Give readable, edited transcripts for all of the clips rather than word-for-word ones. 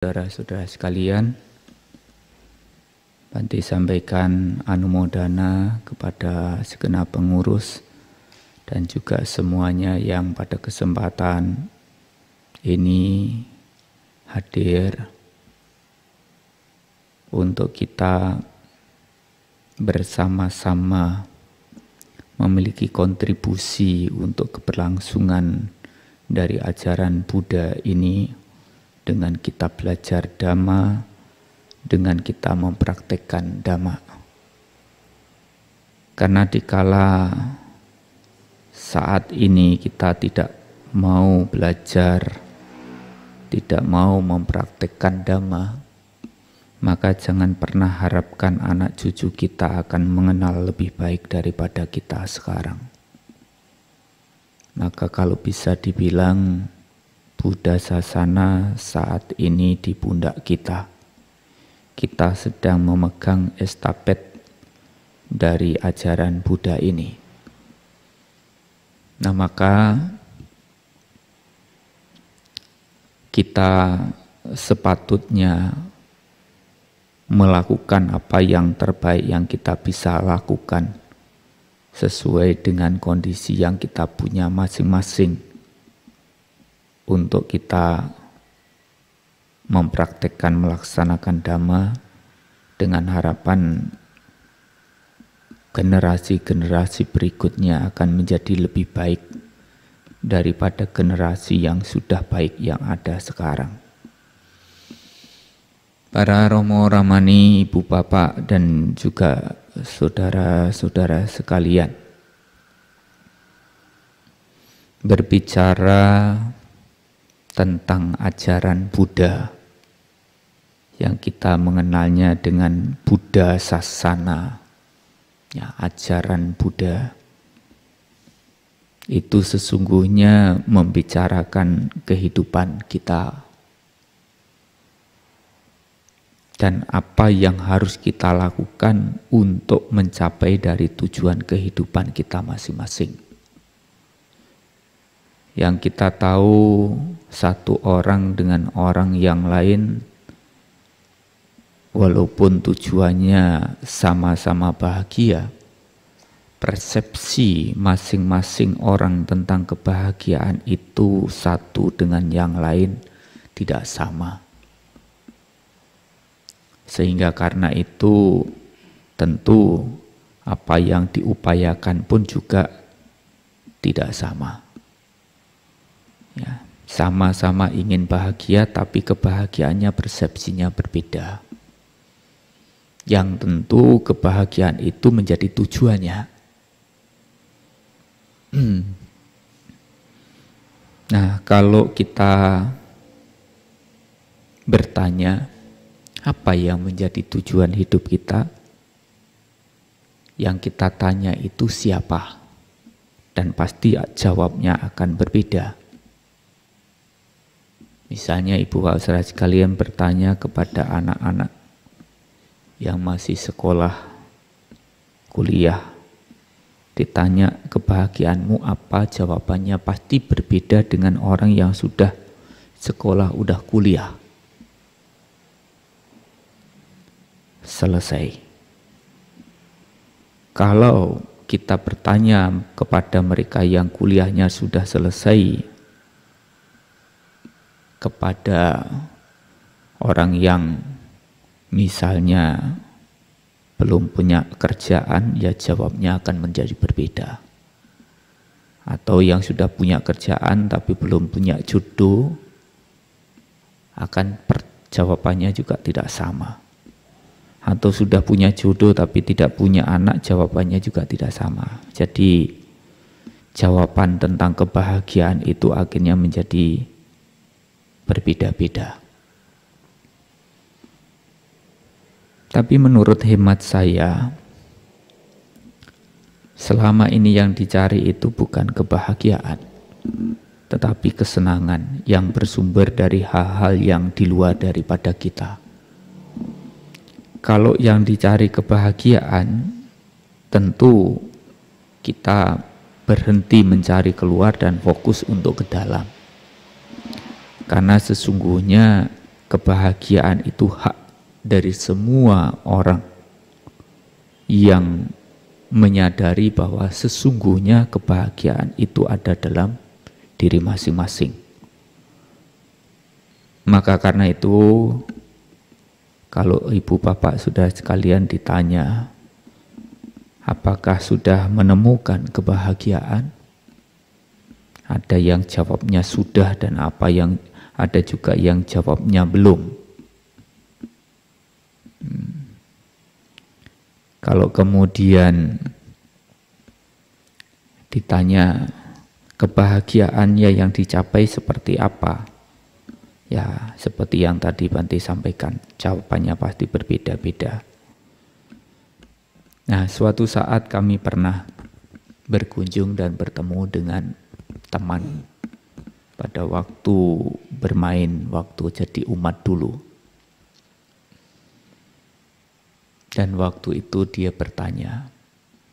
Saudara-saudara sekalian, Bante sampaikan anumodana kepada segenap pengurus dan juga semuanya yang pada kesempatan ini hadir untuk kita bersama-sama memiliki kontribusi untuk keberlangsungan dari ajaran Buddha ini dengan kita belajar Dhamma, dengan kita mempraktekkan Dhamma. Karena dikala saat ini kita tidak mau belajar, tidak mau mempraktekkan Dhamma, maka jangan pernah harapkan anak cucu kita akan mengenal lebih baik daripada kita sekarang. Maka kalau bisa dibilang Buddha Sasana saat ini di pundak kita. Kita sedang memegang estafet dari ajaran Buddha ini. Nah, maka kita sepatutnya melakukan apa yang terbaik yang kita bisa lakukan sesuai dengan kondisi yang kita punya masing-masing untuk kita mempraktekkan melaksanakan Dhamma dengan harapan generasi-generasi berikutnya akan menjadi lebih baik daripada generasi yang sudah baik yang ada sekarang. Para Romo Ramani, Ibu Bapak dan juga saudara-saudara sekalian, berbicara tentang ajaran Buddha yang kita mengenalnya dengan Buddha Sasana, ya, ajaran Buddha itu sesungguhnya membicarakan kehidupan kita dan apa yang harus kita lakukan untuk mencapai dari tujuan kehidupan kita masing-masing. Yang kita tahu satu orang dengan orang yang lain, walaupun tujuannya sama-sama bahagia, persepsi masing-masing orang tentang kebahagiaan itu satu dengan yang lain tidak sama. Sehingga karena itu tentu apa yang diupayakan pun juga tidak sama. Ya, sama-sama ingin bahagia tapi kebahagiaannya persepsinya berbeda. Yang tentu kebahagiaan itu menjadi tujuannya. Nah, kalau kita bertanya apa yang menjadi tujuan hidup kita, yang kita tanya itu siapa? Dan pasti jawabnya akan berbeda. Misalnya ibu bapak saudara sekalian bertanya kepada anak-anak yang masih sekolah, kuliah, ditanya kebahagiaanmu apa, jawabannya pasti berbeda dengan orang yang sudah sekolah, udah kuliah. Selesai. Kalau kita bertanya kepada mereka yang kuliahnya sudah selesai, kepada orang yang misalnya belum punya kerjaan, ya jawabnya akan menjadi berbeda. Atau yang sudah punya kerjaan tapi belum punya jodoh, akan jawabannya juga tidak sama. Atau sudah punya jodoh tapi tidak punya anak, jawabannya juga tidak sama. Jadi jawaban tentang kebahagiaan itu akhirnya menjadi berbeda-beda. Tapi menurut hemat saya, selama ini yang dicari itu bukan kebahagiaan, tetapi kesenangan yang bersumber dari hal-hal yang di luar daripada kita. Kalau yang dicari kebahagiaan, tentu kita berhenti mencari keluar dan fokus untuk ke dalam. Karena sesungguhnya kebahagiaan itu hak dari semua orang yang menyadari bahwa sesungguhnya kebahagiaan itu ada dalam diri masing-masing. Maka karena itu, kalau ibu bapak sudah sekalian ditanya, apakah sudah menemukan kebahagiaan? Ada yang jawabnya sudah dan ada juga yang jawabnya belum. Kalau kemudian ditanya kebahagiaannya yang dicapai seperti apa, ya seperti yang tadi Bante sampaikan, jawabannya pasti berbeda-beda. Nah, suatu saat kami pernah berkunjung dan bertemu dengan teman pada waktu bermain, waktu jadi umat dulu. Dan waktu itu dia bertanya,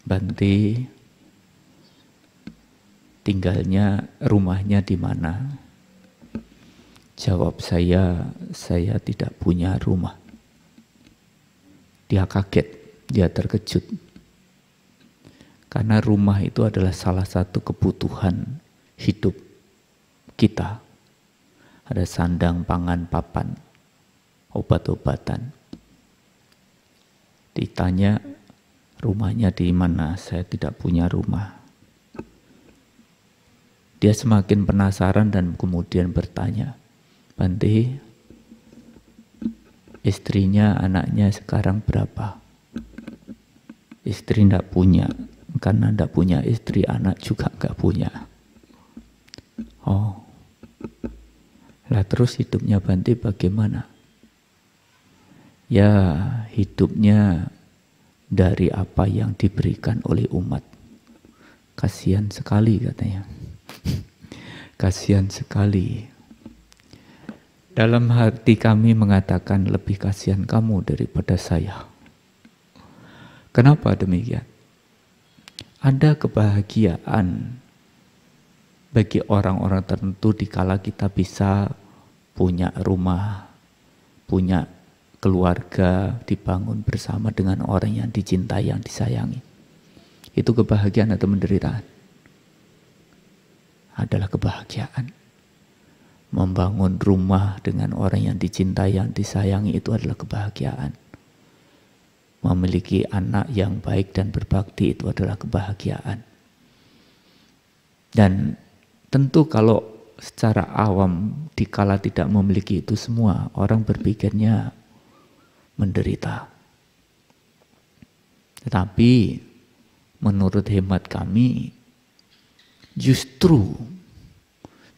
Bante, tinggalnya, rumahnya di mana? Jawab saya tidak punya rumah. Dia kaget, dia terkejut. Karena rumah itu adalah salah satu kebutuhan hidup kita. Ada sandang, pangan, papan, obat-obatan. Ditanya rumahnya di mana, saya tidak punya rumah. Dia semakin penasaran dan kemudian bertanya, Bante, istrinya, anaknya sekarang berapa? Istri tidak punya, karena tidak punya istri, anak juga tidak punya. Oh, lah terus hidupnya Bante bagaimana? Ya, hidupnya dari apa yang diberikan oleh umat. Kasihan sekali katanya. Kasihan sekali. Dalam hati kami mengatakan lebih kasihan kamu daripada saya. Kenapa demikian? Ada kebahagiaan bagi orang-orang tertentu dikala kita bisa punya rumah, punya keluarga, dibangun bersama dengan orang yang dicintai, yang disayangi. Itu kebahagiaan atau penderitaan? Adalah kebahagiaan. Membangun rumah dengan orang yang dicintai, yang disayangi, itu adalah kebahagiaan. Memiliki anak yang baik dan berbakti, itu adalah kebahagiaan. Dan tentu kalau secara awam, dikala tidak memiliki itu semua, orang berpikirnya menderita. Tetapi menurut hemat kami, justru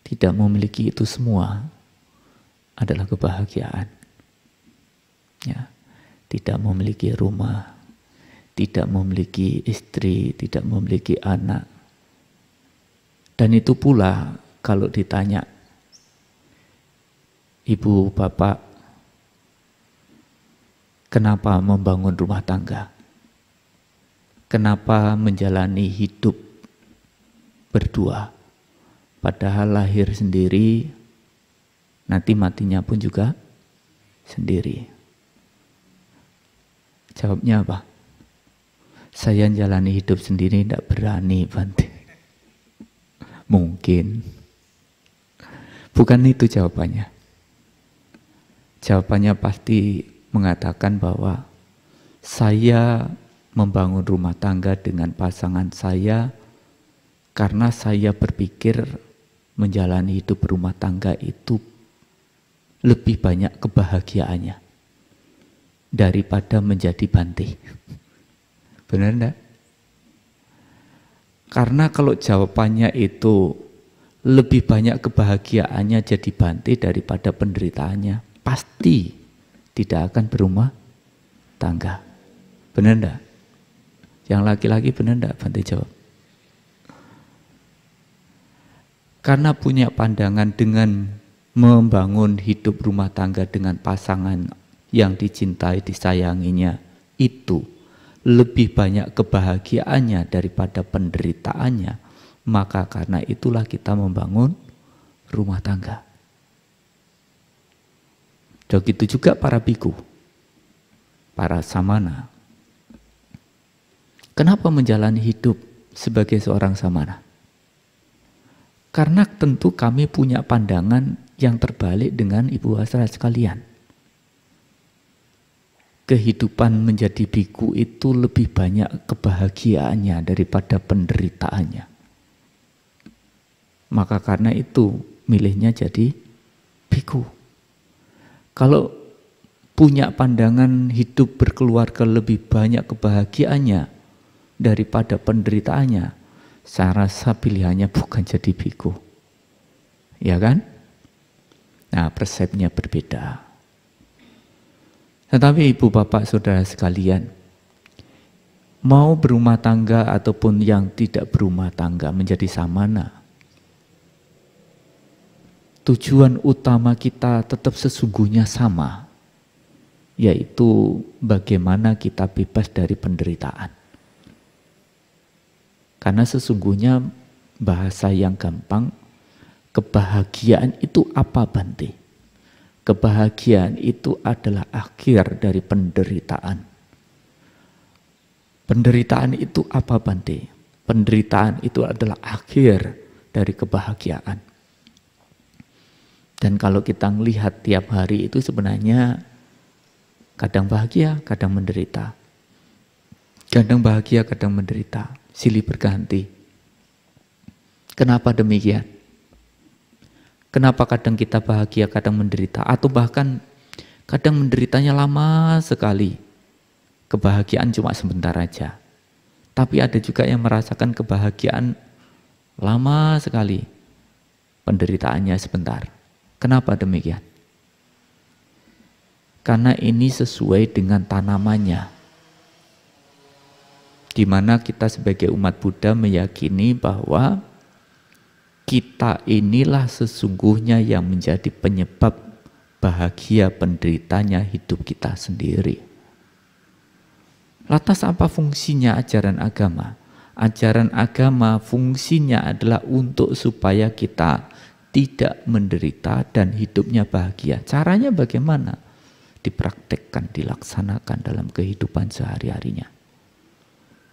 tidak memiliki itu semua adalah kebahagiaan. Ya, tidak memiliki rumah, tidak memiliki istri, tidak memiliki anak. Dan itu pula kalau ditanya, ibu, bapak, kenapa membangun rumah tangga? Kenapa menjalani hidup berdua? Padahal lahir sendiri, nanti matinya pun juga sendiri. Jawabnya apa? Saya menjalani hidup sendiri tidak berani, Bante. Mungkin. Bukan itu jawabannya. Jawabannya pasti mengatakan bahwa saya membangun rumah tangga dengan pasangan saya karena saya berpikir menjalani hidup rumah tangga itu lebih banyak kebahagiaannya daripada menjadi Bante. Benar enggak? Karena kalau jawabannya itu lebih banyak kebahagiaannya jadi Bante daripada penderitaannya, pasti tidak akan berumah tangga. Benar enggak? Yang laki-laki benar enggak? Bante jawab. Karena punya pandangan dengan membangun hidup rumah tangga dengan pasangan yang dicintai, disayanginya, itu lebih banyak kebahagiaannya daripada penderitaannya, maka karena itulah kita membangun rumah tangga. Begitu juga para biku, para samana. Kenapa menjalani hidup sebagai seorang samana? Karena tentu kami punya pandangan yang terbalik dengan Ibu Hadirat sekalian. Kehidupan menjadi biku itu lebih banyak kebahagiaannya daripada penderitaannya. Maka karena itu milihnya jadi biku. Kalau punya pandangan hidup berkeluarga lebih banyak kebahagiaannya daripada penderitaannya, saya rasa pilihannya bukan jadi biku. Ya kan? Nah, persepsinya berbeda. Tetapi ibu bapak saudara sekalian, mau berumah tangga ataupun yang tidak berumah tangga menjadi samana, tujuan utama kita tetap sesungguhnya sama, yaitu bagaimana kita bebas dari penderitaan. Karena sesungguhnya bahasa yang gampang, kebahagiaan itu apa Bante? Kebahagiaan itu adalah akhir dari penderitaan. Penderitaan itu apa Bante? Penderitaan itu adalah akhir dari kebahagiaan. Dan kalau kita melihat tiap hari itu sebenarnya kadang bahagia, kadang menderita. Kadang bahagia, kadang menderita. Silih berganti. Kenapa demikian? Kenapa kadang kita bahagia, kadang menderita? Atau bahkan kadang menderitanya lama sekali. Kebahagiaan cuma sebentar aja. Tapi ada juga yang merasakan kebahagiaan lama sekali. Penderitaannya sebentar. Kenapa demikian? Karena ini sesuai dengan tanamannya. Di mana kita sebagai umat Buddha meyakini bahwa kita inilah sesungguhnya yang menjadi penyebab bahagia penderitanya hidup kita sendiri. Lantas apa fungsinya ajaran agama? Ajaran agama fungsinya adalah untuk supaya kita tidak menderita dan hidupnya bahagia. Caranya bagaimana? Dipraktekkan, dilaksanakan dalam kehidupan sehari-harinya.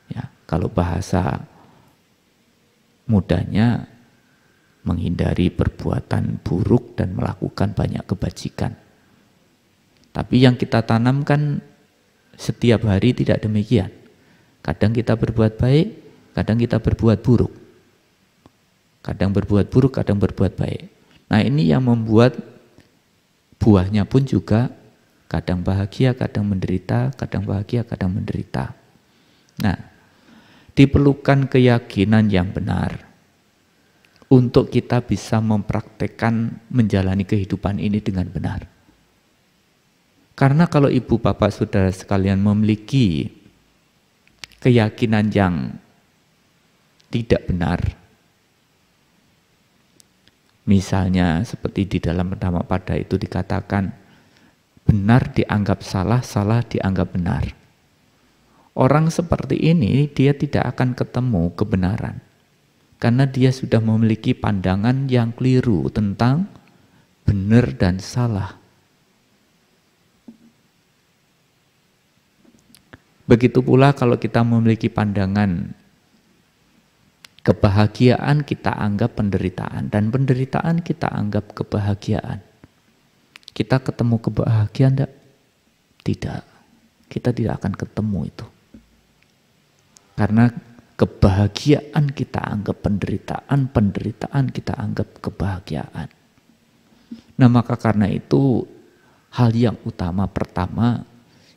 Ya, kalau bahasa mudahnya, menghindari perbuatan buruk dan melakukan banyak kebajikan. Tapi yang kita tanamkan setiap hari tidak demikian. Kadang kita berbuat baik, kadang kita berbuat buruk. Kadang berbuat buruk, kadang berbuat baik. Nah, ini yang membuat buahnya pun juga kadang bahagia, kadang menderita, kadang bahagia, kadang menderita. Nah, diperlukan keyakinan yang benar untuk kita bisa mempraktekkan menjalani kehidupan ini dengan benar. Karena kalau ibu bapak saudara sekalian memiliki keyakinan yang tidak benar, misalnya seperti di dalam Dhammapada itu dikatakan, benar dianggap salah, salah dianggap benar. Orang seperti ini dia tidak akan ketemu kebenaran. Karena dia sudah memiliki pandangan yang keliru tentang benar dan salah. Begitu pula kalau kita memiliki pandangan kebahagiaan kita anggap penderitaan dan penderitaan kita anggap kebahagiaan. Kita ketemu kebahagiaan enggak? Tidak. Kita tidak akan ketemu itu. Karena kebahagiaan kita anggap penderitaan, penderitaan kita anggap kebahagiaan. Nah, maka karena itu hal yang utama pertama,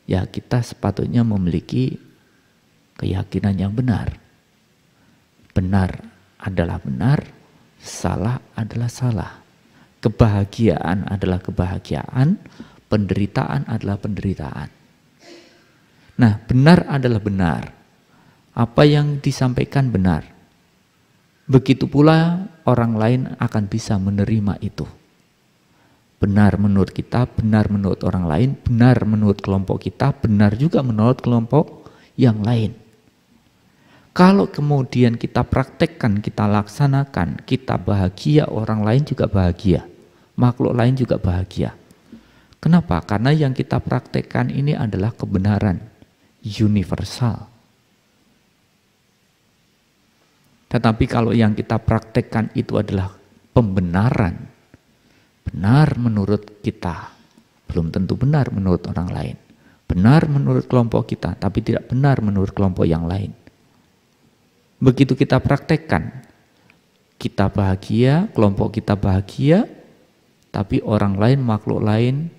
ya kita sepatutnya memiliki keyakinan yang benar. Benar adalah benar, salah adalah salah. Kebahagiaan adalah kebahagiaan, penderitaan adalah penderitaan. Nah, benar adalah benar. Apa yang disampaikan benar. Begitu pula orang lain akan bisa menerima itu. Benar menurut kita, benar menurut orang lain, benar menurut kelompok kita, benar juga menurut kelompok yang lain. Kalau kemudian kita praktekkan, kita laksanakan, kita bahagia, orang lain juga bahagia. Makhluk lain juga bahagia. Kenapa? Karena yang kita praktekkan ini adalah kebenaran universal. Tetapi kalau yang kita praktekkan itu adalah pembenaran, benar menurut kita, belum tentu benar menurut orang lain. Benar menurut kelompok kita, tapi tidak benar menurut kelompok yang lain. Begitu kita praktekkan, kita bahagia, kelompok kita bahagia, tapi orang lain, makhluk lain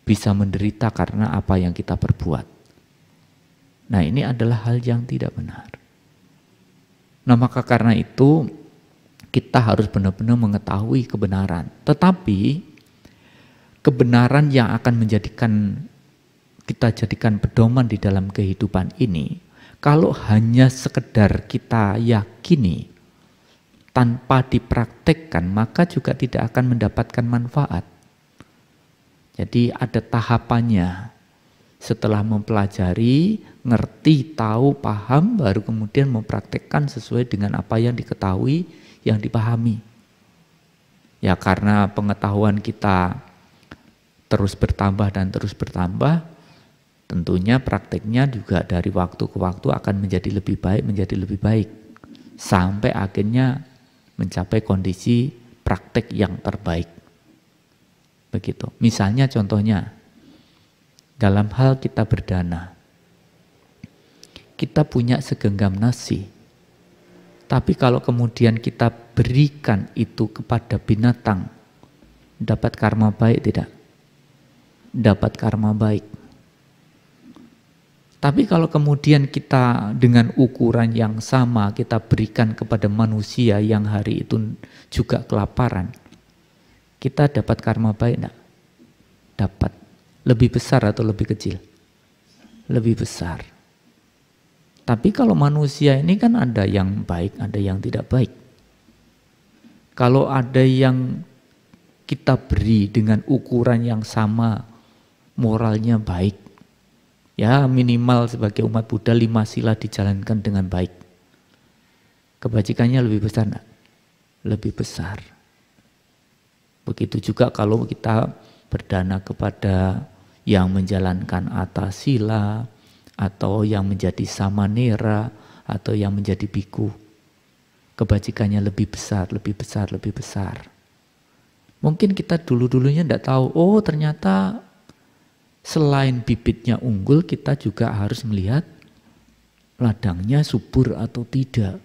bisa menderita karena apa yang kita perbuat. Nah, ini adalah hal yang tidak benar. Nah, maka karena itu kita harus benar-benar mengetahui kebenaran. Tetapi kebenaran yang akan kita jadikan pedoman di dalam kehidupan ini, kalau hanya sekedar kita yakini tanpa dipraktekkan, maka juga tidak akan mendapatkan manfaat. Jadi ada tahapannya. Setelah mempelajari, ngerti, tahu, paham, baru kemudian mempraktekkan sesuai dengan apa yang diketahui, yang dipahami. Ya, karena pengetahuan kita terus bertambah dan terus bertambah, tentunya prakteknya juga dari waktu ke waktu akan menjadi lebih baik, sampai akhirnya mencapai kondisi praktek yang terbaik. Begitu. Misalnya contohnya, dalam hal kita berdana, kita punya segenggam nasi, tapi kalau kemudian kita berikan itu kepada binatang, dapat karma baik tidak? Dapat karma baik. Tapi kalau kemudian kita dengan ukuran yang sama kita berikan kepada manusia yang hari itu juga kelaparan, kita dapat karma baik enggak? Dapat. Lebih besar atau lebih kecil? Lebih besar. Tapi kalau manusia ini kan ada yang baik, ada yang tidak baik. Kalau ada yang kita beri dengan ukuran yang sama, moralnya baik, ya minimal sebagai umat Buddha 5 sila dijalankan dengan baik, kebajikannya lebih besar enggak? Lebih besar. Begitu juga kalau kita berdana kepada yang menjalankan atasila, atau yang menjadi samanera, atau yang menjadi biku, kebajikannya lebih besar, lebih besar, lebih besar. Mungkin kita dulu-dulunya tidak tahu, oh ternyata selain bibitnya unggul, kita juga harus melihat ladangnya subur atau tidak.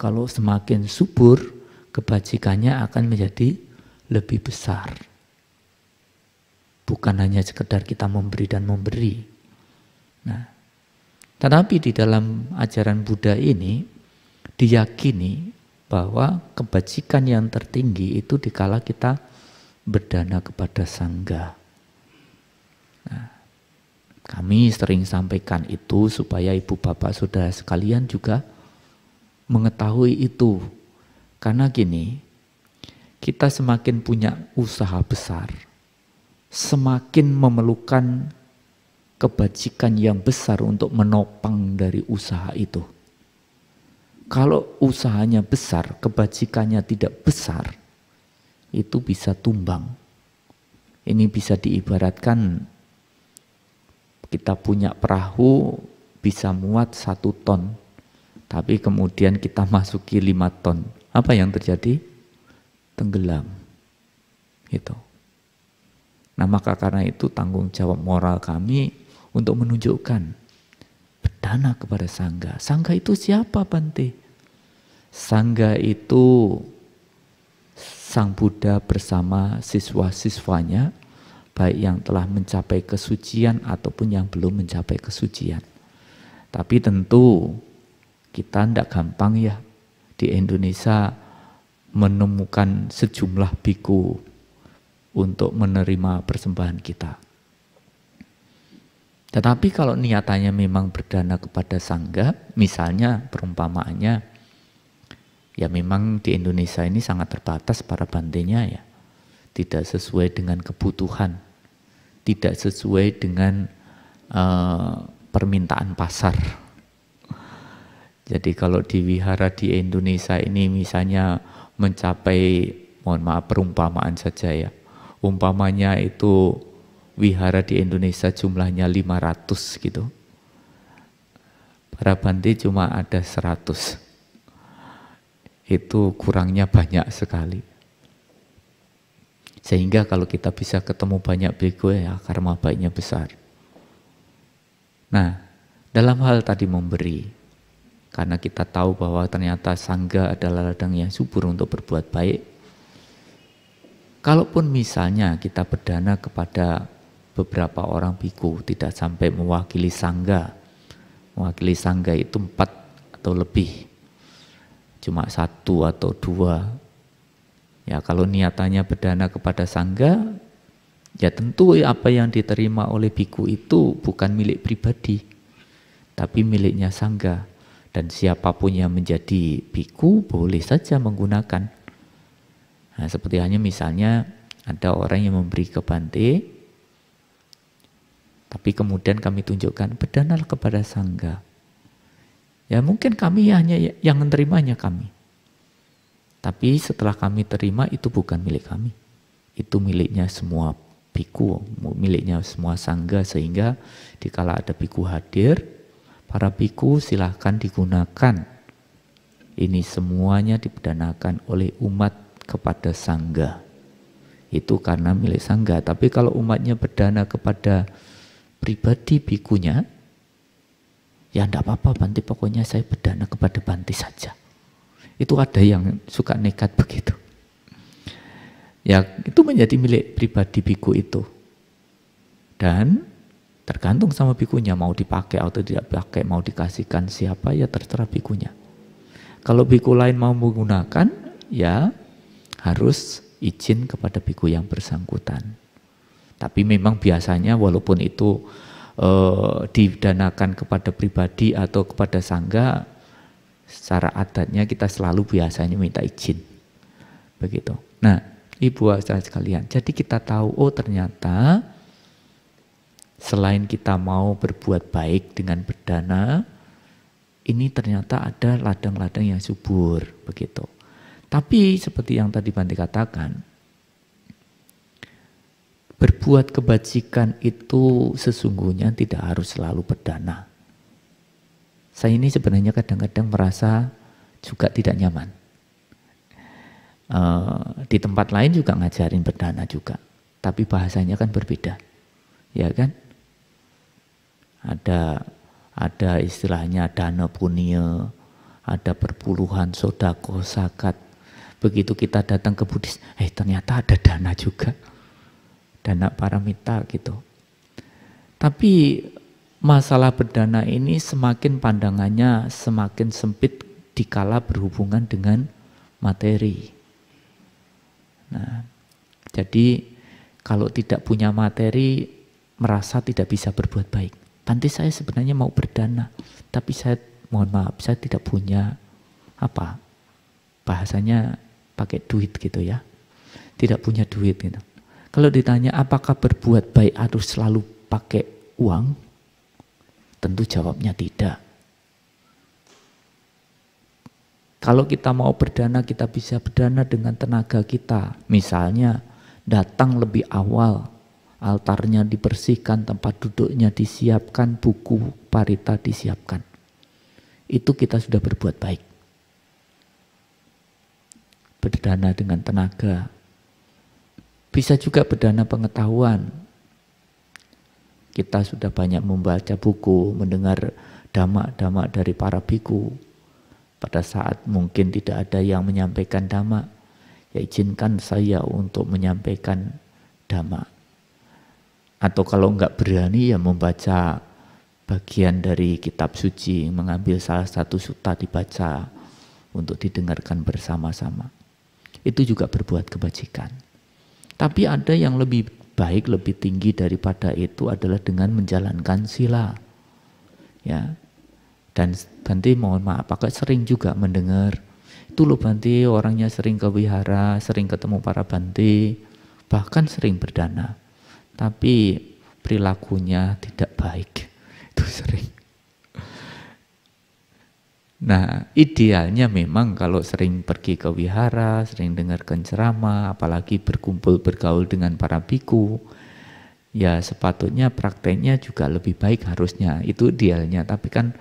Kalau semakin subur, kebajikannya akan menjadi lebih besar. Bukan hanya sekedar kita memberi dan memberi. Nah, tetapi di dalam ajaran Buddha ini diyakini bahwa kebajikan yang tertinggi itu dikala kita berdana kepada sangga. Nah, kami sering sampaikan itu supaya ibu bapak saudara sekalian juga mengetahui itu. Karena gini, kita semakin punya usaha besar, semakin memerlukan kebajikan yang besar untuk menopang dari usaha itu. Kalau usahanya besar, kebajikannya tidak besar, itu bisa tumbang. Ini bisa diibaratkan kita punya perahu bisa muat 1 ton, tapi kemudian kita masuki 5 ton. Apa yang terjadi? Tenggelam. Gitu. Nah, maka karena itu tanggung jawab moral kami untuk menunjukkan berdana kepada sangga. Sangga itu siapa, Bante? Sangga itu Sang Buddha bersama siswa-siswanya, baik yang telah mencapai kesucian ataupun yang belum mencapai kesucian. Tapi tentu kita tidak gampang ya di Indonesia menemukan sejumlah biku untuk menerima persembahan kita. Tetapi kalau niatannya memang berdana kepada sangga, misalnya perumpamaannya, ya memang di Indonesia ini sangat terbatas para bantenya ya. Tidak sesuai dengan kebutuhan, tidak sesuai dengan permintaan pasar. Jadi kalau di wihara di Indonesia ini misalnya mencapai, mohon maaf perumpamaan saja ya, umpamanya itu wihara di Indonesia jumlahnya 500 gitu. Para Bante cuma ada 100. Itu kurangnya banyak sekali. Sehingga kalau kita bisa ketemu banyak biku, ya karma baiknya besar. Nah, dalam hal tadi memberi, karena kita tahu bahwa ternyata sangga adalah ladang yang subur untuk berbuat baik. Kalaupun misalnya kita berdana kepada beberapa orang biku, tidak sampai mewakili sangga. Mewakili sangga itu 4 atau lebih. Cuma 1 atau 2. Ya kalau niatannya berdana kepada sangga, ya tentu apa yang diterima oleh biku itu bukan milik pribadi, tapi miliknya sangga. Dan siapapun yang menjadi biku boleh saja menggunakan. Nah, seperti hanya misalnya ada orang yang memberi ke Bante, tapi kemudian kami tunjukkan berdanalah kepada sangga. Ya mungkin kami hanya yang menerimanya kami. Tapi setelah kami terima itu bukan milik kami. Itu miliknya semua biku, miliknya semua sangga, sehingga dikala ada biku hadir, para biku silahkan digunakan. Ini semuanya diperdanakan oleh umat kepada sangga. Itu karena milik sangga. Tapi kalau umatnya berdana kepada pribadi bikunya, ya enggak apa-apa Bante, pokoknya saya berdana kepada Bante saja. Itu ada yang suka nekat begitu. Ya itu menjadi milik pribadi biku itu. Dan tergantung sama bikunya, mau dipakai atau tidak dipakai, mau dikasihkan siapa, ya terserah bikunya. Kalau biku lain mau menggunakan, ya harus izin kepada biku yang bersangkutan. Tapi memang biasanya walaupun itu didanakan kepada pribadi atau kepada sangga, secara adatnya kita selalu biasanya minta izin. Begitu. Nah, Ibu saudara sekalian, jadi kita tahu, oh ternyata selain kita mau berbuat baik dengan berdana, ini ternyata ada ladang-ladang yang subur, begitu. Tapi seperti yang tadi Bante katakan, berbuat kebajikan itu sesungguhnya tidak harus selalu berdana. Saya ini sebenarnya kadang-kadang merasa juga tidak nyaman. Di tempat lain juga ngajarin berdana juga, tapi bahasanya kan berbeda, ya kan? Ada istilahnya dana punya, ada perpuluhan, sodako, zakat. Begitu kita datang ke Buddhis, ternyata ada dana juga, dana paramita gitu. Tapi masalah berdana ini semakin pandangannya semakin sempit dikala berhubungan dengan materi. Nah, jadi kalau tidak punya materi merasa tidak bisa berbuat baik. Bante, saya sebenarnya mau berdana, tapi saya mohon maaf, saya tidak punya apa? Bahasanya pakai duit gitu ya. Tidak punya duit gitu. Kalau ditanya apakah berbuat baik harus selalu pakai uang? Tentu jawabnya tidak. Kalau kita mau berdana, kita bisa berdana dengan tenaga kita. Misalnya datang lebih awal, altarnya dibersihkan, tempat duduknya disiapkan, buku parita disiapkan. Itu kita sudah berbuat baik. Berdana dengan tenaga. Bisa juga berdana pengetahuan. Kita sudah banyak membaca buku, mendengar dhamma-dhamma dari para biku. Pada saat mungkin tidak ada yang menyampaikan dhamma, ya izinkan saya untuk menyampaikan dhamma. Atau kalau enggak berani ya membaca bagian dari kitab suci, mengambil salah satu sutta dibaca untuk didengarkan bersama-sama. Itu juga berbuat kebajikan. Tapi ada yang lebih baik, lebih tinggi daripada itu adalah dengan menjalankan sila. Ya. Dan Bante mohon maaf, apakah sering juga mendengar, itu loh Bante orangnya sering ke wihara, sering ketemu para Bante, bahkan sering berdana, tapi perilakunya tidak baik. Itu sering. Nah, idealnya memang kalau sering pergi ke wihara, sering dengarkan ceramah, apalagi berkumpul bergaul dengan para biku, ya sepatutnya prakteknya juga lebih baik harusnya, itu idealnya, tapi kan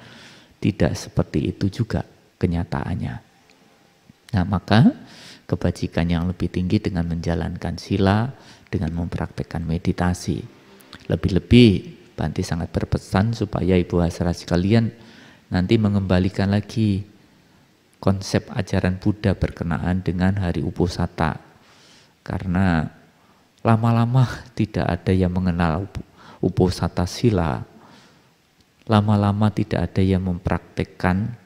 tidak seperti itu juga kenyataannya. Nah maka kebajikan yang lebih tinggi dengan menjalankan sila, dengan mempraktekkan meditasi. Lebih-lebih Bhante sangat berpesan supaya ibu hadirat sekalian nanti mengembalikan lagi konsep ajaran Buddha berkenaan dengan hari Uposatha. Karena lama-lama tidak ada yang mengenal Uposatha sila, lama-lama tidak ada yang mempraktekkan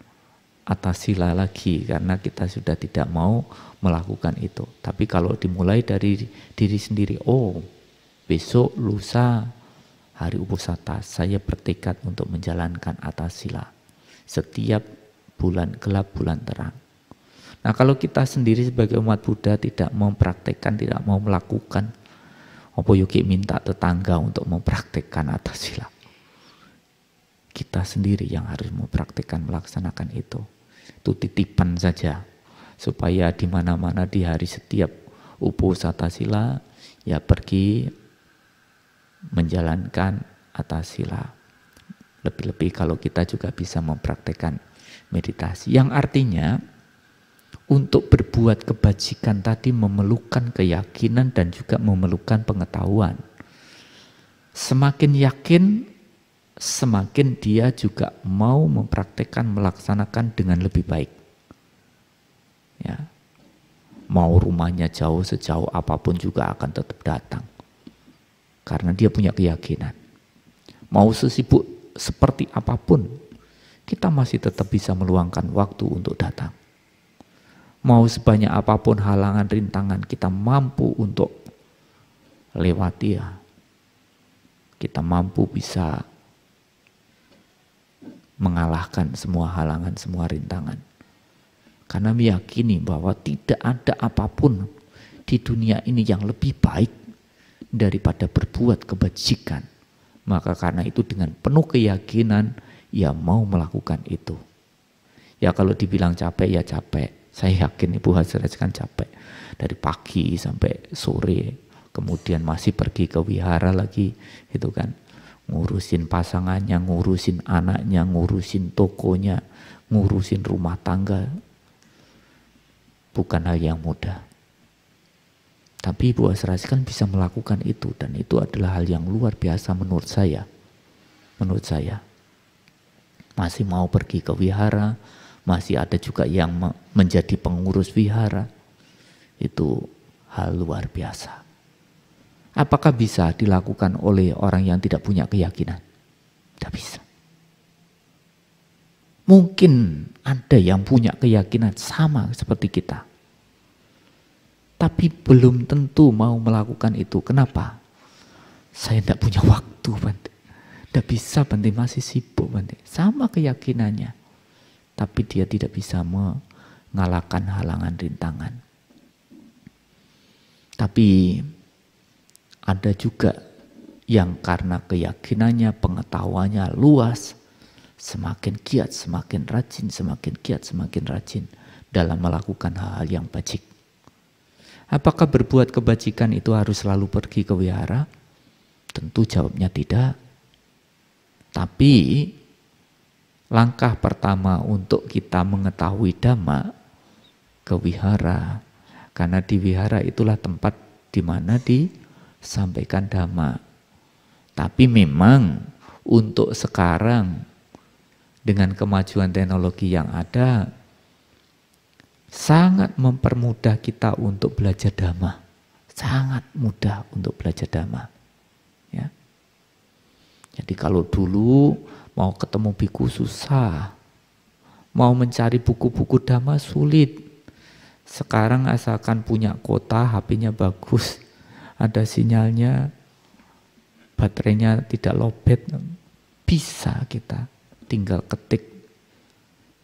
atasila lagi karena kita sudah tidak mau melakukan itu. Tapi kalau dimulai dari diri sendiri, oh besok lusa hari Uposatha saya bertekad untuk menjalankan atasila setiap bulan gelap bulan terang. Nah kalau kita sendiri sebagai umat Buddha tidak mempraktekkan, tidak mau melakukan, apa yuki minta tetangga untuk mempraktekkan atasila. Kita sendiri yang harus mempraktekkan, melaksanakan itu. Itu titipan saja supaya di mana-mana di hari setiap Uposatha sila ya pergi menjalankan atasila. Lebih-lebih kalau kita juga bisa mempraktekkan meditasi, yang artinya untuk berbuat kebajikan tadi memerlukan keyakinan dan juga memerlukan pengetahuan. Semakin yakin, semakin dia juga mau mempraktekkan, melaksanakan dengan lebih baik. Ya. Mau rumahnya jauh sejauh apapun juga akan tetap datang. Karena dia punya keyakinan. Mau sesibuk seperti apapun, kita masih tetap bisa meluangkan waktu untuk datang. Mau sebanyak apapun halangan rintangan, kita mampu untuk lewati ya. Kita mampu bisa mengalahkan semua halangan, semua rintangan. Karena meyakini bahwa tidak ada apapun di dunia ini yang lebih baik daripada berbuat kebajikan. Maka karena itu dengan penuh keyakinan ia mau melakukan itu. Ya kalau dibilang capek ya capek. Saya yakin Ibu Hadirat kan capek. Dari pagi sampai sore. Kemudian masih pergi ke wihara lagi. Gitu kan. Ngurusin pasangannya, ngurusin anaknya, ngurusin tokonya, ngurusin rumah tangga. Bukan hal yang mudah. Tapi Ibu Hadirat kan bisa melakukan itu. Dan itu adalah hal yang luar biasa menurut saya. Menurut saya. Masih mau pergi ke wihara. Masih ada juga yang menjadi pengurus wihara. Itu hal luar biasa. Apakah bisa dilakukan oleh orang yang tidak punya keyakinan? Tidak bisa. Mungkin ada yang punya keyakinan sama seperti kita. Tapi belum tentu mau melakukan itu. Kenapa? Saya tidak punya waktu, Bante. Tidak bisa, Bante, masih sibuk, Bante. Sama keyakinannya. Tapi dia tidak bisa mengalahkan halangan rintangan. Tapi ada juga yang karena keyakinannya, pengetahuannya luas, semakin giat, semakin rajin, semakin giat, semakin rajin dalam melakukan hal-hal yang bajik. Apakah berbuat kebajikan itu harus selalu pergi ke wihara? Tentu jawabnya tidak. Tapi langkah pertama untuk kita mengetahui Dhamma ke wihara. Karena di wihara itulah tempat di mana disampaikan Dhamma. Tapi memang untuk sekarang dengan kemajuan teknologi yang ada sangat mempermudah kita untuk belajar Dhamma. Sangat mudah untuk belajar Dhamma. Ya. Jadi kalau dulu mau ketemu biku susah, mau mencari buku-buku Dhamma sulit. Sekarang asalkan punya kuota, HP-nya bagus, ada sinyalnya, baterainya tidak lowbat, bisa kita tinggal ketik,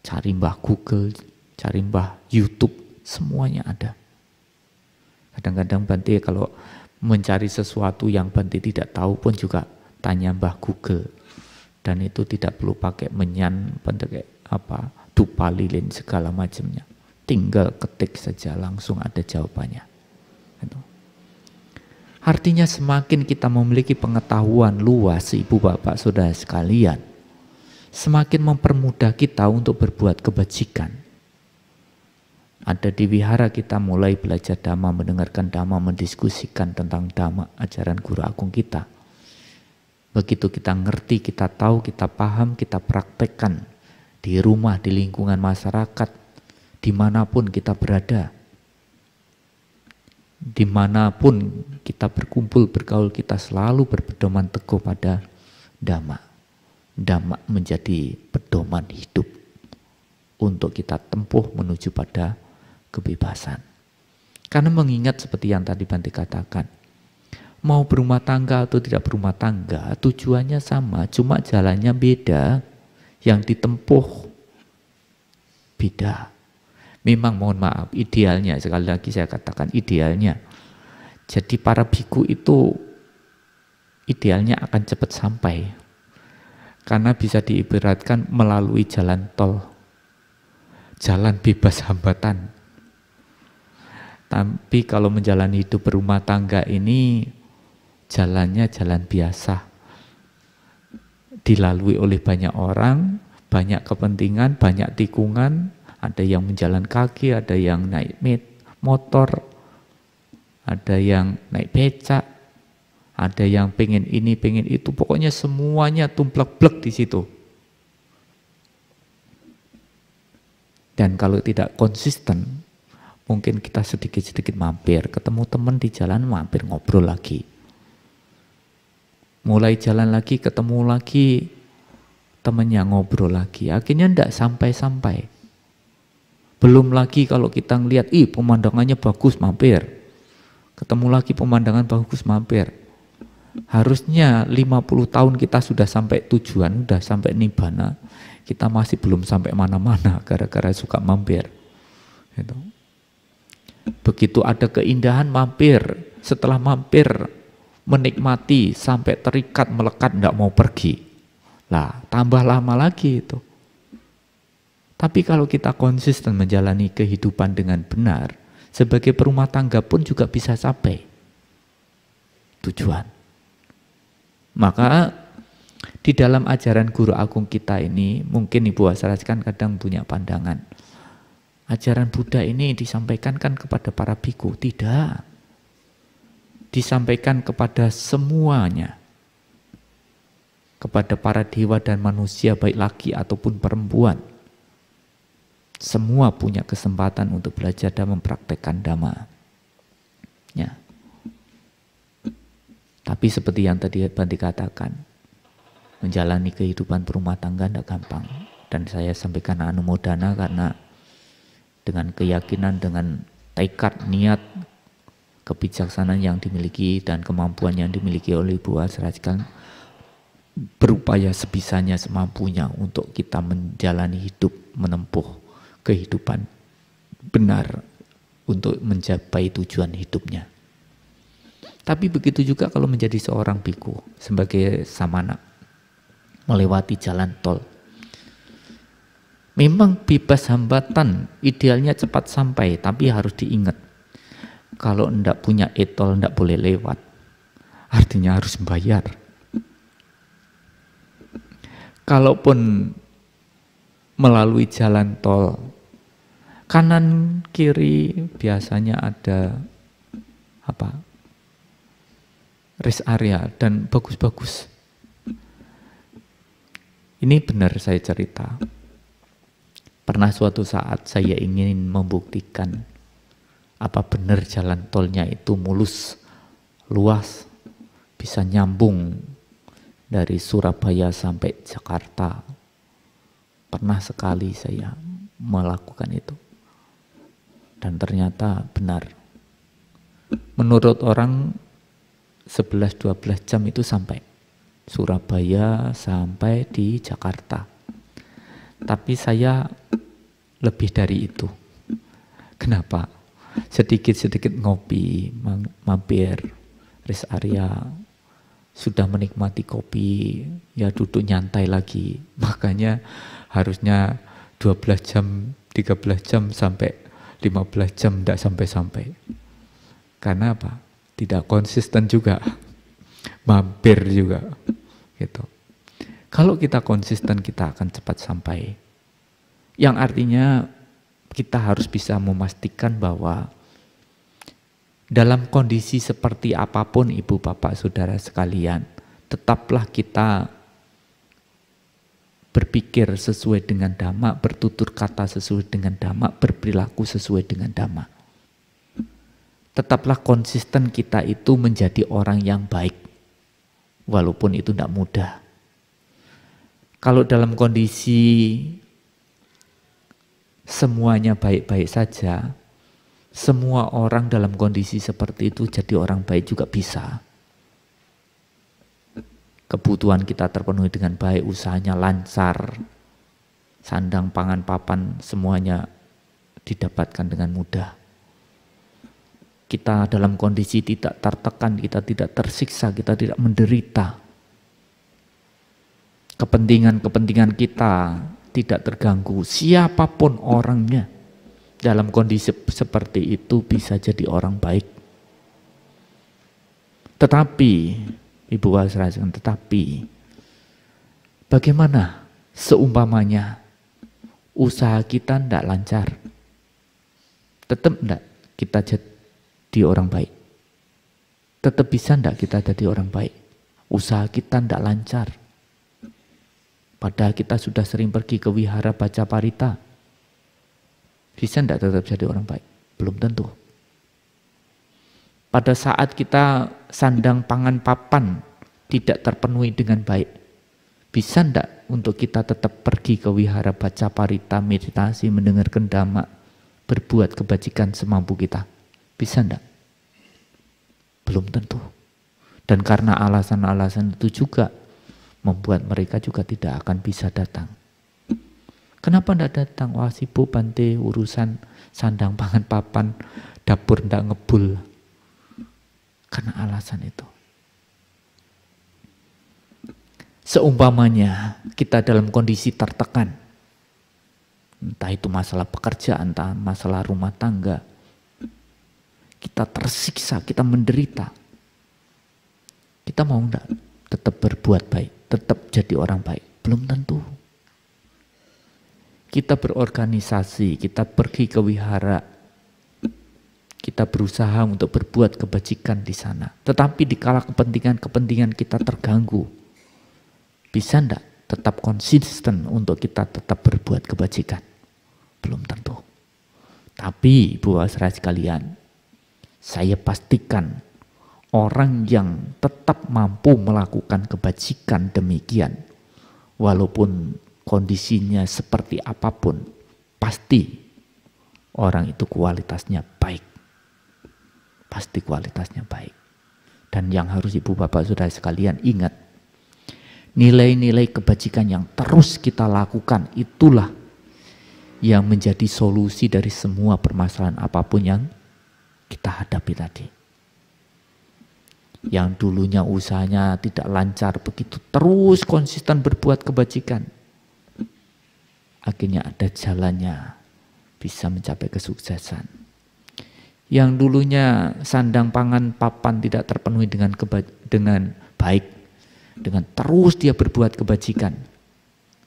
cari mbah Google, cari mbah YouTube, semuanya ada. Kadang-kadang Bante kalau mencari sesuatu yang Bante tidak tahu pun juga tanya mbah Google. Dan itu tidak perlu pakai menyan, pakai dupa lilin segala macamnya. Tinggal ketik saja langsung ada jawabannya. Gitu. Artinya semakin kita memiliki pengetahuan luas, ibu bapak saudara sekalian, semakin mempermudah kita untuk berbuat kebajikan. Ada di wihara kita mulai belajar dhamma, mendengarkan dhamma, mendiskusikan tentang dhamma, ajaran guru agung kita. Begitu kita ngerti, kita tahu, kita paham, kita praktekkan di rumah, di lingkungan masyarakat, dimanapun kita berada. Dimanapun kita berkumpul, bergaul, kita selalu berpedoman teguh pada dhamma. Dhamma menjadi pedoman hidup untuk kita tempuh menuju pada kebebasan. Karena mengingat seperti yang tadi Bante katakan, mau berumah tangga atau tidak berumah tangga, tujuannya sama, cuma jalannya beda, yang ditempuh beda. Memang mohon maaf, idealnya, sekali lagi saya katakan idealnya, jadi para biku itu idealnya akan cepat sampai, karena bisa diibaratkan melalui jalan tol, jalan bebas hambatan. Tapi kalau menjalani hidup berumah tangga ini, jalannya jalan biasa, dilalui oleh banyak orang, banyak kepentingan, banyak tikungan. Ada yang menjalan kaki, ada yang naik motor, ada yang naik becak, ada yang pengen ini, pengen itu. Pokoknya semuanya tumplek-blek di situ. Dan kalau tidak konsisten, mungkin kita sedikit-sedikit mampir, ketemu teman di jalan, mampir ngobrol lagi. Mulai jalan lagi, ketemu lagi, temennya ngobrol lagi. Akhirnya tidak sampai-sampai. Belum lagi kalau kita ngelihat, pemandangannya bagus, mampir. Ketemu lagi pemandangan bagus, mampir. Harusnya 50 tahun kita sudah sampai tujuan, sudah sampai nibbana. Kita masih belum sampai mana-mana gara-gara suka mampir. Gitu. Begitu ada keindahan, mampir. Setelah mampir, menikmati sampai terikat, melekat, tidak mau pergi. Lah, tambah lama lagi itu. Tapi kalau kita konsisten menjalani kehidupan dengan benar, sebagai perumah tangga pun juga bisa sampai tujuan. Maka di dalam ajaran guru agung kita ini, mungkin Ibu Asras kan kadang punya pandangan, ajaran Buddha ini disampaikan kan kepada para biku? Tidak. Disampaikan kepada semuanya. Kepada para dewa dan manusia, baik laki ataupun perempuan. Semua punya kesempatan untuk belajar dan mempraktekkan dhamma. Ya. Tapi seperti yang tadi Bante katakan, menjalani kehidupan berumah tangga tidak gampang. Dan saya sampaikan anumodana karena dengan keyakinan, dengan tekad, niat, kebijaksanaan yang dimiliki dan kemampuan yang dimiliki oleh Ibu Asras, berupaya sebisanya, semampunya untuk kita menjalani hidup, menempuh kehidupan benar untuk mencapai tujuan hidupnya. Tapi begitu juga kalau menjadi seorang biku sebagai samana, melewati jalan tol. Memang bebas hambatan, idealnya cepat sampai, tapi harus diingat. Kalau enggak punya etol, enggak boleh lewat. Artinya harus bayar. Kalaupun melalui jalan tol, kanan kiri biasanya ada rest area dan bagus-bagus. Ini benar saya cerita. Pernah suatu saat saya ingin membuktikan apa benar jalan tolnya itu mulus, luas, bisa nyambung dari Surabaya sampai Jakarta. Pernah sekali saya melakukan itu. Dan ternyata benar. Menurut orang 11-12 jam itu sampai. Surabaya sampai di Jakarta. Tapi saya lebih dari itu. Kenapa? Sedikit-sedikit ngopi, mampir, rest area, sudah menikmati kopi, ya duduk nyantai lagi. Makanya harusnya 12 jam, 13 jam sampai 15 jam tidak sampai-sampai. Karena apa? tidak konsisten juga, mampir juga, gitu. Kalau kita konsisten, kita akan cepat sampai. Yang artinya kita harus bisa memastikan bahwa dalam kondisi seperti apapun ibu bapak saudara sekalian, tetaplah kita berpikir sesuai dengan dhamma, bertutur kata sesuai dengan dhamma, berperilaku sesuai dengan dhamma. Tetaplah konsisten kita itu menjadi orang yang baik, walaupun itu tidak mudah. Kalau dalam kondisi semuanya baik-baik saja, semua orang dalam kondisi seperti itu jadi orang baik juga bisa. Kebutuhan kita terpenuhi dengan baik, usahanya lancar, sandang, pangan, papan, semuanya didapatkan dengan mudah. Kita dalam kondisi tidak tertekan, kita tidak tersiksa, kita tidak menderita. Kepentingan-kepentingan kita tidak terganggu, siapapun orangnya dalam kondisi seperti itu bisa jadi orang baik. Tetapi Ibu Wasrajan, tetapi bagaimana seumpamanya usaha kita tidak lancar, tetap tidak kita jadi orang baik? Tetap bisa tidak kita jadi orang baik? Usaha kita tidak lancar, padahal kita sudah sering pergi ke wihara baca parita, bisa tidak tetap jadi orang baik? Belum tentu. Pada saat kita sandang pangan papan tidak terpenuhi dengan baik, bisa tidak untuk kita tetap pergi ke wihara baca parita, meditasi, mendengarkan dhamma, berbuat kebajikan semampu kita? Bisa tidak? Belum tentu. Dan karena alasan-alasan itu juga membuat mereka juga tidak akan bisa datang. Kenapa tidak datang? Wah, sibuk Bante, urusan sandang pangan papan, dapur tidak ngebul. Karena alasan itu. Seumpamanya kita dalam kondisi tertekan, entah itu masalah pekerjaan, entah masalah rumah tangga, kita tersiksa, kita menderita, kita mau enggak tetap berbuat baik, tetap jadi orang baik? Belum tentu. Kita berorganisasi, kita pergi ke wihara, kita berusaha untuk berbuat kebajikan di sana. Tetapi dikala kepentingan-kepentingan kita terganggu, bisa enggak tetap konsisten untuk kita tetap berbuat kebajikan? Belum tentu. Tapi Ibu Wasra sekalian, saya pastikan orang yang tetap mampu melakukan kebajikan demikian, walaupun kondisinya seperti apapun, pasti orang itu kualitasnya baik. Pasti kualitasnya baik. Dan yang harus ibu bapak saudara sekalian ingat, nilai-nilai kebajikan yang terus kita lakukan itulah yang menjadi solusi dari semua permasalahan apapun yang kita hadapi tadi. Yang dulunya usahanya tidak lancar, begitu terus konsisten berbuat kebajikan, akhirnya ada jalannya, bisa mencapai kesuksesan. Yang dulunya sandang pangan papan tidak terpenuhi dengan baik, dengan terus dia berbuat kebajikan,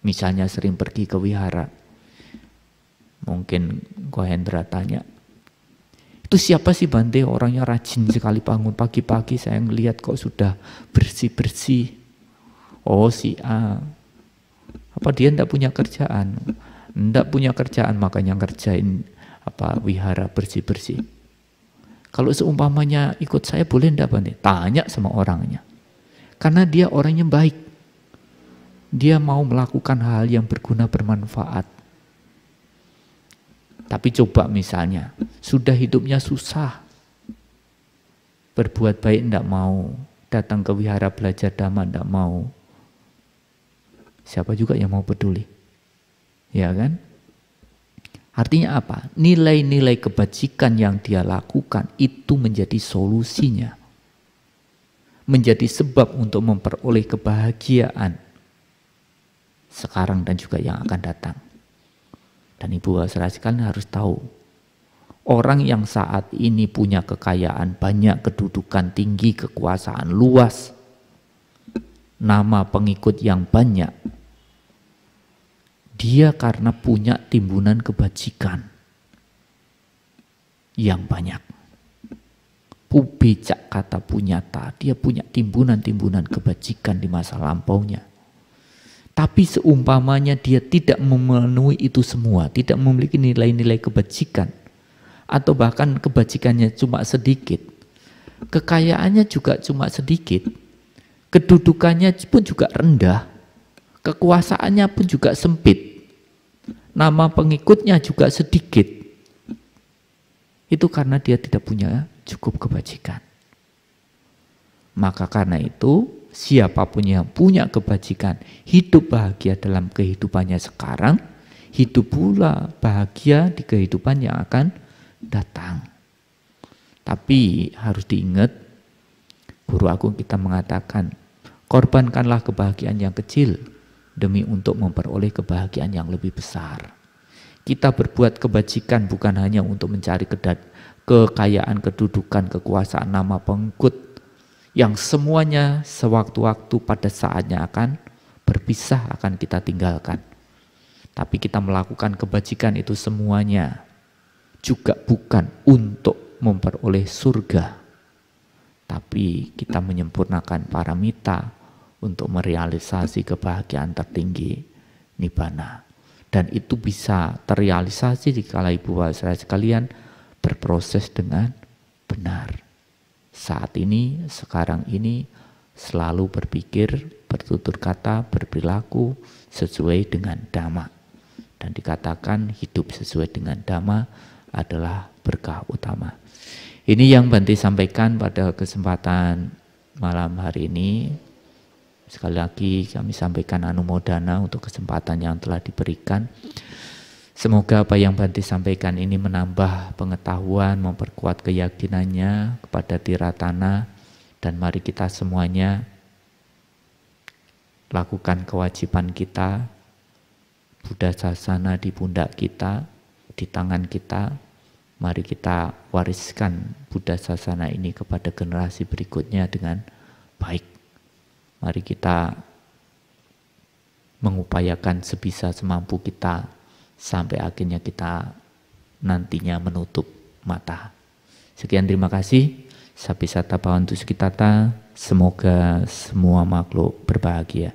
misalnya sering pergi ke wihara, mungkin Ko Hendra tanya, itu siapa sih Bante, orangnya rajin sekali bangun pagi-pagi, saya ngelihat kok sudah bersih-bersih. Oh si A, apa dia enggak punya kerjaan? Enggak punya kerjaan makanya ngerjain wihara bersih-bersih. Kalau seumpamanya ikut saya boleh enggak Bante? Tanya sama orangnya. Karena dia orangnya baik. Dia mau melakukan hal yang berguna, bermanfaat. Tapi coba misalnya, sudah hidupnya susah, berbuat baik enggak mau, datang ke wihara belajar dhamma enggak mau. Siapa juga yang mau peduli? Ya kan? Artinya apa? Nilai-nilai kebajikan yang dia lakukan itu menjadi solusinya. Menjadi sebab untuk memperoleh kebahagiaan sekarang dan juga yang akan datang. Dan Ibu Wasra sekalian harus tahu, Orang yang saat ini punya kekayaan banyak, kedudukan tinggi, kekuasaan luas, nama pengikut yang banyak, dia karena punya timbunan kebajikan yang banyak. Pubecak kata punyata, dia punya timbunan-timbunan kebajikan di masa lampaunya. Tapi seumpamanya dia tidak memenuhi itu semua, tidak memiliki nilai-nilai kebajikan, atau bahkan kebajikannya cuma sedikit, kekayaannya juga cuma sedikit, kedudukannya pun juga rendah, kekuasaannya pun juga sempit, nama pengikutnya juga sedikit. Itu karena dia tidak punya cukup kebajikan. Maka karena itu, siapapun yang punya kebajikan, hidup bahagia dalam kehidupannya sekarang, hidup pula bahagia di kehidupan yang akan datang. Tapi harus diingat, Guru Agung kita mengatakan, korbankanlah kebahagiaan yang kecil demi untuk memperoleh kebahagiaan yang lebih besar. Kita berbuat kebajikan bukan hanya untuk mencari kekayaan, kedudukan, kekuasaan, nama pengikut yang semuanya sewaktu-waktu pada saatnya akan berpisah, akan kita tinggalkan. Tapi kita melakukan kebajikan itu semuanya juga bukan untuk memperoleh surga, tapi kita menyempurnakan paramita untuk merealisasi kebahagiaan tertinggi, nibbana. Dan itu bisa terrealisasi dikala ibu bapak saudara sekalian berproses dengan benar. Saat ini, sekarang ini selalu berpikir, bertutur kata, berperilaku sesuai dengan Dhamma. Dan dikatakan hidup sesuai dengan Dhamma adalah berkah utama. Ini yang Bante sampaikan pada kesempatan malam hari ini. Sekali lagi kami sampaikan anumodana untuk kesempatan yang telah diberikan. Semoga apa yang Bante sampaikan ini menambah pengetahuan, memperkuat keyakinannya kepada Tiratana, dan mari kita semuanya lakukan kewajiban kita. Buddha Sasana di pundak kita, di tangan kita. Mari kita wariskan Buddha Sasana ini kepada generasi berikutnya dengan baik. Mari kita mengupayakan sebisa semampu kita sampai akhirnya kita nantinya menutup mata. Sekian, terima kasih. Sapi sata bhavantu sukitata. Semoga semua makhluk berbahagia.